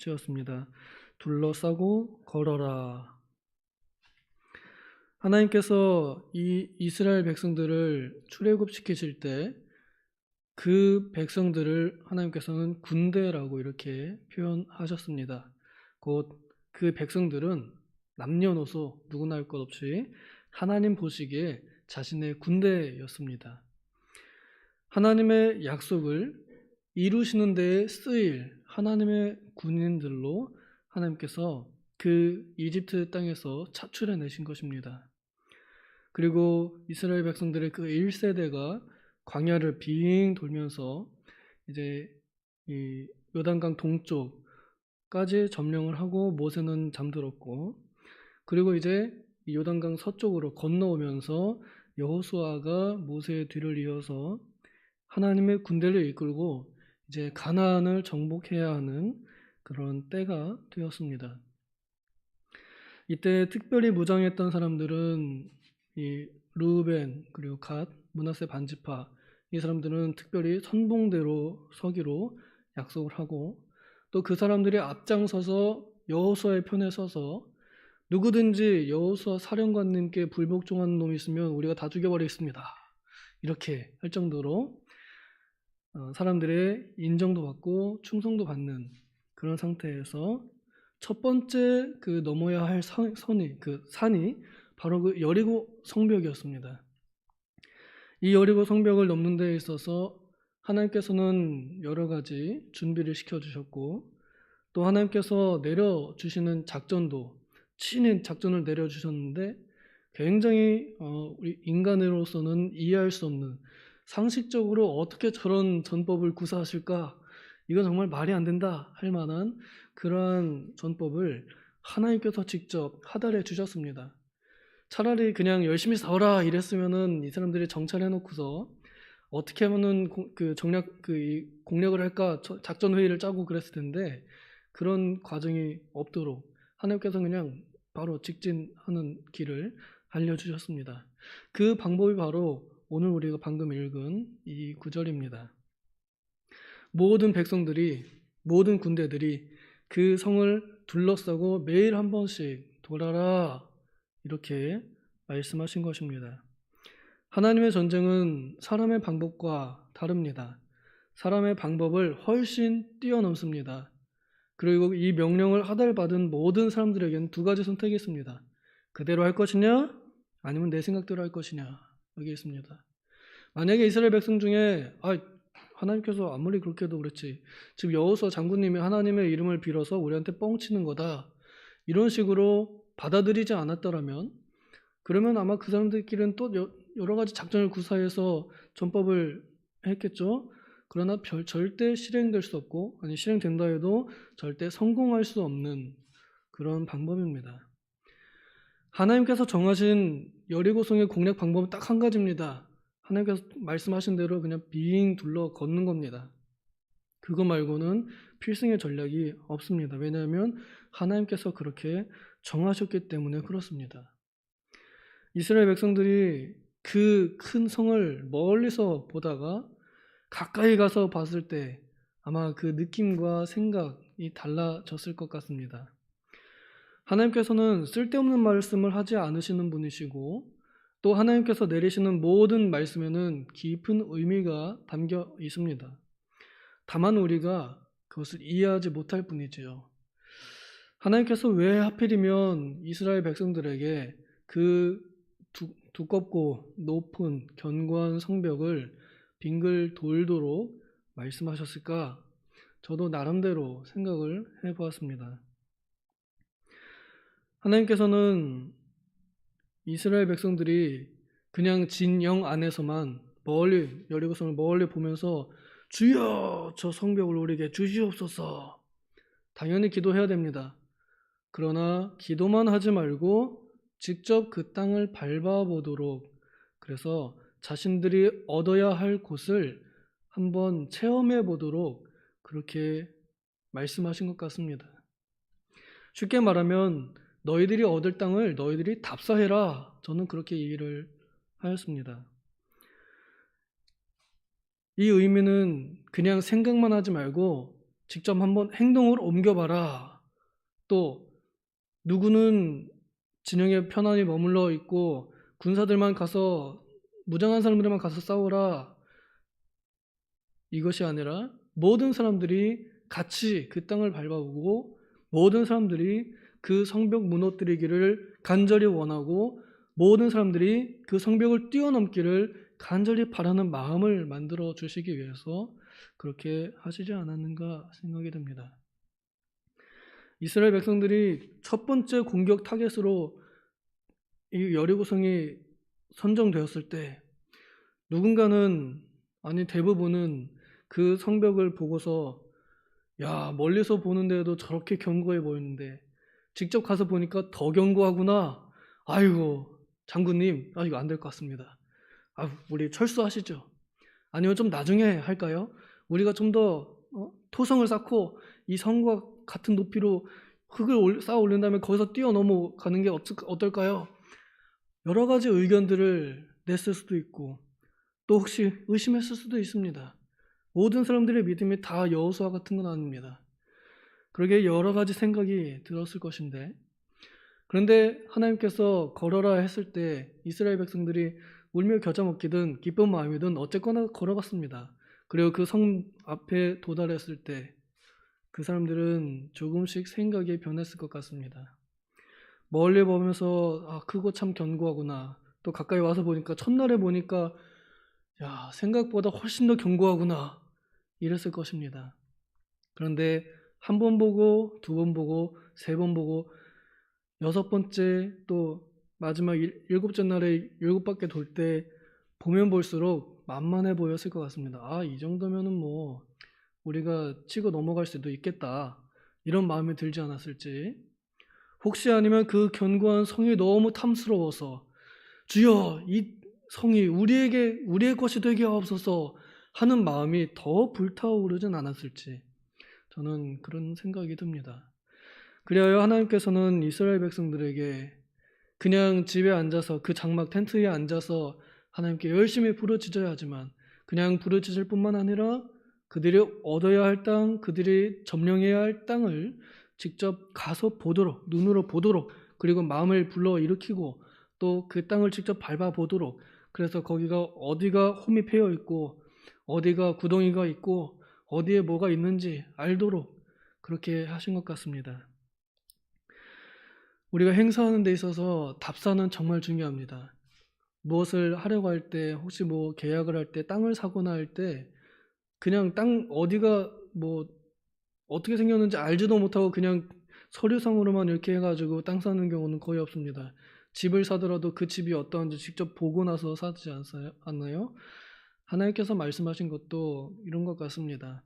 10절이었습니다. 둘러싸고 걸어라. 하나님께서 이 이스라엘 백성들을 출애굽시키실 때 그 백성들을 하나님께서는 군대라고 이렇게 표현하셨습니다. 곧 그 백성들은 남녀노소 누구나 할 것 없이 하나님 보시기에 자신의 군대였습니다. 하나님의 약속을 이루시는 데에 쓰일 하나님의 군인들로 하나님께서 그 이집트 땅에서 차출해내신 것입니다. 그리고 이스라엘 백성들의 그 1세대가 광야를 빙 돌면서 이제 이 요단강 동쪽까지 점령을 하고 모세는 잠들었고, 그리고 이제 이 요단강 서쪽으로 건너오면서 여호수아가 모세의 뒤를 이어서 하나님의 군대를 이끌고 이제 가나안을 정복해야 하는 그런 때가 되었습니다. 이때 특별히 무장했던 사람들은 이 르우벤 그리고 갓, 므낫세 반지파, 이 사람들은 특별히 선봉대로 서기로 약속을 하고, 또 그 사람들이 앞장서서 여호수아의 편에 서서 누구든지 여호수아 사령관님께 불복종하는 놈이 있으면 우리가 다 죽여버리겠습니다, 이렇게 할 정도로 사람들의 인정도 받고 충성도 받는 그런 상태에서 첫 번째 그 넘어야 할 산이 바로 그 여리고 성벽이었습니다. 이 여리고 성벽을 넘는 데 있어서 하나님께서는 여러 가지 준비를 시켜주셨고, 또 하나님께서 내려주시는 작전도 친히 작전을 내려주셨는데 굉장히 우리 인간으로서는 이해할 수 없는, 상식적으로 어떻게 저런 전법을 구사하실까, 이건 정말 말이 안 된다 할 만한 그러한 전법을 하나님께서 직접 하달해 주셨습니다. 차라리 그냥 열심히 싸워라 이랬으면은 이 사람들이 정찰해 놓고서 어떻게 하면은 공략을 할까 작전 회의를 짜고 그랬을 텐데, 그런 과정이 없도록 하나님께서 그냥 바로 직진하는 길을 알려주셨습니다. 그 방법이 바로 오늘 우리가 방금 읽은 이 구절입니다. 모든 백성들이, 모든 군대들이 그 성을 둘러싸고 매일 한 번씩 돌아라, 이렇게 말씀하신 것입니다. 하나님의 전쟁은 사람의 방법과 다릅니다. 사람의 방법을 훨씬 뛰어넘습니다. 그리고 이 명령을 하달받은 모든 사람들에게는 두 가지 선택이 있습니다. 그대로 할 것이냐, 아니면 내 생각대로 할 것이냐, 여기 있습니다. 만약에 이스라엘 백성 중에 하나님께서 아무리 그렇게 해도 그렇지, 지금 여호수아 장군님이 하나님의 이름을 빌어서 우리한테 뻥치는 거다, 이런 식으로 받아들이지 않았더라면, 그러면 아마 그 사람들끼리는 또 여러 가지 작전을 구사해서 전법을 했겠죠. 그러나 절대 실행될 수 없고, 아니 실행된다 해도 절대 성공할 수 없는 그런 방법입니다. 하나님께서 정하신 여리고성의 공략 방법은 딱 한 가지입니다. 하나님께서 말씀하신 대로 그냥 빙 둘러 걷는 겁니다. 그거 말고는 필승의 전략이 없습니다. 왜냐하면 하나님께서 그렇게 정하셨기 때문에 그렇습니다. 이스라엘 백성들이 그 큰 성을 멀리서 보다가 가까이 가서 봤을 때 아마 그 느낌과 생각이 달라졌을 것 같습니다. 하나님께서는 쓸데없는 말씀을 하지 않으시는 분이시고, 또 하나님께서 내리시는 모든 말씀에는 깊은 의미가 담겨 있습니다. 다만 우리가 그것을 이해하지 못할 뿐이지요. 하나님께서 왜 하필이면 이스라엘 백성들에게 그 두껍고 높은 견고한 성벽을 빙글 돌도록 말씀하셨을까? 저도 나름대로 생각을 해보았습니다. 하나님께서는 이스라엘 백성들이 그냥 진영 안에서만 멀리, 여리고성을 멀리 보면서 주여 저 성벽을 우리에게 주시옵소서, 당연히 기도해야 됩니다. 그러나 기도만 하지 말고 직접 그 땅을 밟아보도록, 그래서 자신들이 얻어야 할 곳을 한번 체험해 보도록 그렇게 말씀하신 것 같습니다. 쉽게 말하면 너희들이 얻을 땅을 너희들이 답사해라, 저는 그렇게 얘기를 하였습니다. 이 의미는 그냥 생각만 하지 말고 직접 한번 행동을 옮겨봐라. 또 누구는 진영에 편안히 머물러 있고 군사들만 가서 무장한 사람들만 가서 싸우라. 이것이 아니라 모든 사람들이 같이 그 땅을 밟아보고 모든 사람들이 그 성벽 무너뜨리기를 간절히 원하고 모든 사람들이 그 성벽을 뛰어넘기를 간절히 바라는 마음을 만들어 주시기 위해서 그렇게 하시지 않았는가 생각이 듭니다. 이스라엘 백성들이 첫 번째 공격 타겟으로 이 여리고성이 선정되었을 때 누군가는, 아니 대부분은 그 성벽을 보고서 야, 멀리서 보는데도 저렇게 견고해 보이는데 직접 가서 보니까 더 견고하구나. 아이고 장군님, 이거 안 될 것 같습니다. 우리 철수하시죠. 아니면 좀 나중에 할까요? 우리가 좀 더 토성을 쌓고 이 성과 같은 높이로 흙을 쌓아 올린 다음에 거기서 뛰어넘어가는 게 어떨까요? 여러 가지 의견들을 냈을 수도 있고 또 혹시 의심했을 수도 있습니다. 모든 사람들의 믿음이 다 여호수아 같은 건 아닙니다. 그러게 여러 가지 생각이 들었을 것인데, 그런데 하나님께서 걸어라 했을 때 이스라엘 백성들이 울며 겨자 먹기든 기쁜 마음이든 어쨌거나 걸어갔습니다. 그리고 그 성 앞에 도달했을 때 그 사람들은 조금씩 생각이 변했을 것 같습니다. 멀리 보면서 크고 참 견고하구나. 또 가까이 와서 보니까 첫날에 보니까 야, 생각보다 훨씬 더 견고하구나. 이랬을 것입니다. 그런데 한 번 보고 두 번 보고 세 번 보고 여섯 번째 또 마지막 일곱째 날에 일곱 바퀴 돌 때 보면 볼수록 만만해 보였을 것 같습니다. 이 정도면은 뭐 우리가 치고 넘어갈 수도 있겠다. 이런 마음이 들지 않았을지. 혹시 아니면 그 견고한 성이 너무 탐스러워서 주여 이 성이 우리의 것이 되게 하옵소서 하는 마음이 더 불타오르진 않았을지 저는 그런 생각이 듭니다. 그리하여 하나님께서는 이스라엘 백성들에게 그냥 집에 앉아서 그 장막 텐트에 앉아서 하나님께 열심히 부르짖어야 하지만 그냥 부르짖을 뿐만 아니라 그들이 얻어야 할 땅, 그들이 점령해야 할 땅을 직접 가서 보도록, 눈으로 보도록, 그리고 마음을 불러일으키고 또 그 땅을 직접 밟아보도록, 그래서 거기가 어디가 홈이 패여 있고 어디가 구덩이가 있고 어디에 뭐가 있는지 알도록 그렇게 하신 것 같습니다. 우리가 행사하는 데 있어서 답사는 정말 중요합니다. 무엇을 하려고 할 때, 혹시 뭐 계약을 할 때, 땅을 사거나 할 때 그냥 땅 어디가 뭐 어떻게 생겼는지 알지도 못하고 그냥 서류상으로만 이렇게 해가지고 땅 사는 경우는 거의 없습니다. 집을 사더라도 그 집이 어떠한지 직접 보고 나서 사지 않나요? 하나님께서 말씀하신 것도 이런 것 같습니다.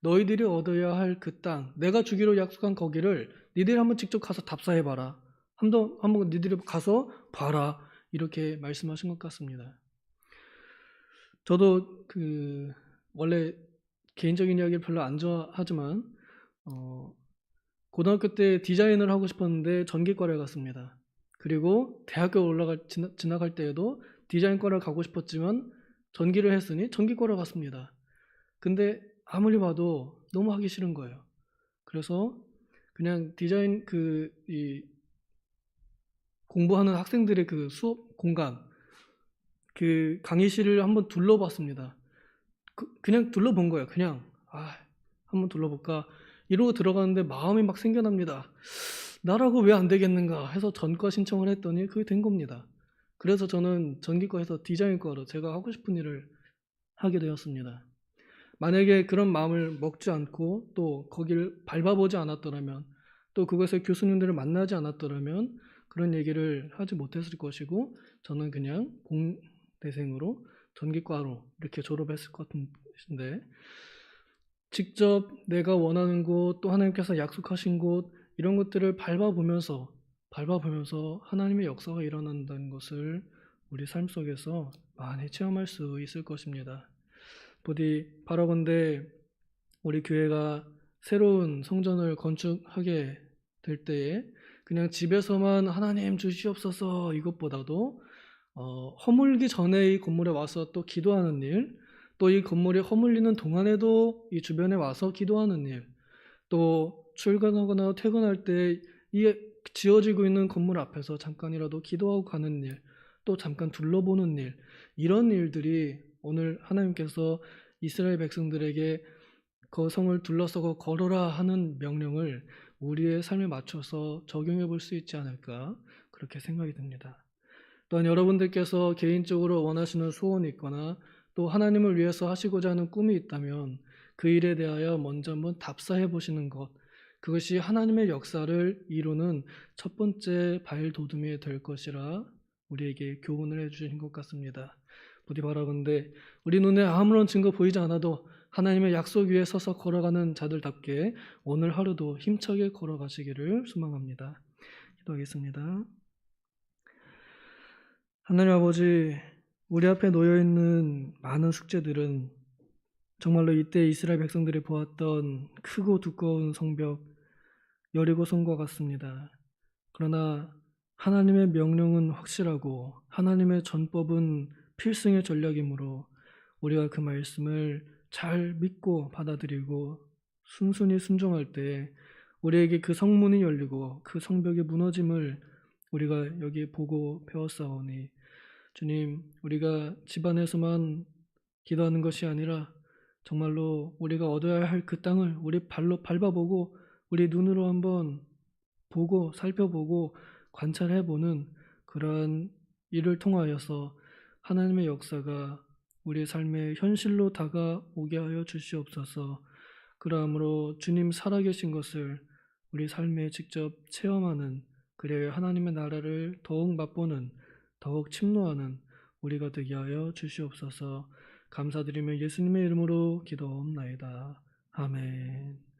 너희들이 얻어야 할 그 땅, 내가 주기로 약속한 거기를 니들이 한번 직접 가서 답사해봐라. 한번 니들이 가서 봐라. 이렇게 말씀하신 것 같습니다. 저도 원래 개인적인 이야기를 별로 안 좋아하지만 고등학교 때 디자인을 하고 싶었는데 전기과를 갔습니다. 그리고 대학교 지나갈 때에도 디자인과를 가고 싶었지만 전기를 했으니 전기과를 갔습니다. 근데 아무리 봐도 너무 하기 싫은 거예요. 그래서 그냥 디자인 이 공부하는 학생들의 그 수업 공간, 그 강의실을 한번 둘러봤습니다. 그냥 둘러본 거예요. 그냥 한번 둘러볼까 이러고 들어가는데 마음이 막 생겨납니다. 나라고 왜 안 되겠는가 해서 전과 신청을 했더니 그게 된 겁니다. 그래서 저는 전기과에서 디자인과로 제가 하고 싶은 일을 하게 되었습니다. 만약에 그런 마음을 먹지 않고 또 거기를 밟아보지 않았더라면 또 그것의 교수님들을 만나지 않았더라면 그런 얘기를 하지 못했을 것이고 저는 그냥 공대생으로 전기과로 이렇게 졸업했을 것 같은데 직접 내가 원하는 곳 또 하나님께서 약속하신 곳 이런 것들을 밟아보면서 하나님의 역사가 일어난다는 것을 우리 삶 속에서 많이 체험할 수 있을 것입니다. 부디 바라건대 우리 교회가 새로운 성전을 건축하게 될 때에 그냥 집에서만 하나님 주시옵소서 이것보다도 허물기 전에 이 건물에 와서 또 기도하는 일, 또 이 건물이 허물리는 동안에도 이 주변에 와서 기도하는 일, 또 출근하거나 퇴근할 때 이 지어지고 있는 건물 앞에서 잠깐이라도 기도하고 가는 일, 또 잠깐 둘러보는 일, 이런 일들이 오늘 하나님께서 이스라엘 백성들에게 그 성을 둘러서고 걸어라 하는 명령을 우리의 삶에 맞춰서 적용해 볼 수 있지 않을까, 그렇게 생각이 듭니다. 또한 여러분들께서 개인적으로 원하시는 소원이 있거나 또 하나님을 위해서 하시고자 하는 꿈이 있다면 그 일에 대하여 먼저 한번 답사해 보시는 것, 그것이 하나님의 역사를 이루는 첫 번째 발돋움이 될 것이라 우리에게 교훈을 해주신 것 같습니다. 부디 바라건대 우리 눈에 아무런 증거 보이지 않아도 하나님의 약속 위에 서서 걸어가는 자들답게 오늘 하루도 힘차게 걸어가시기를 소망합니다. 기도하겠습니다. 하나님 아버지, 우리 앞에 놓여 있는 많은 숙제들은 정말로 이때 이스라엘 백성들이 보았던 크고 두꺼운 성벽 여리고성과 같습니다. 그러나 하나님의 명령은 확실하고 하나님의 전법은 필승의 전략이므로 우리가 그 말씀을 잘 믿고 받아들이고 순순히 순종할 때 우리에게 그 성문이 열리고 그 성벽이 무너짐을 우리가 여기 보고 배웠사오니, 주님, 우리가 집안에서만 기도하는 것이 아니라 정말로 우리가 얻어야 할 그 땅을 우리 발로 밟아보고 우리 눈으로 한번 보고 살펴보고 관찰해보는 그러한 일을 통하여서 하나님의 역사가 우리의 삶의 현실로 다가오게 하여 주시옵소서. 그러므로 주님 살아계신 것을 우리 삶에 직접 체험하는, 그래야 하나님의 나라를 더욱 맛보는, 더욱 침노하는 우리가 되게 하여 주시옵소서. 감사드리며 예수님의 이름으로 기도옵나이다. 아멘.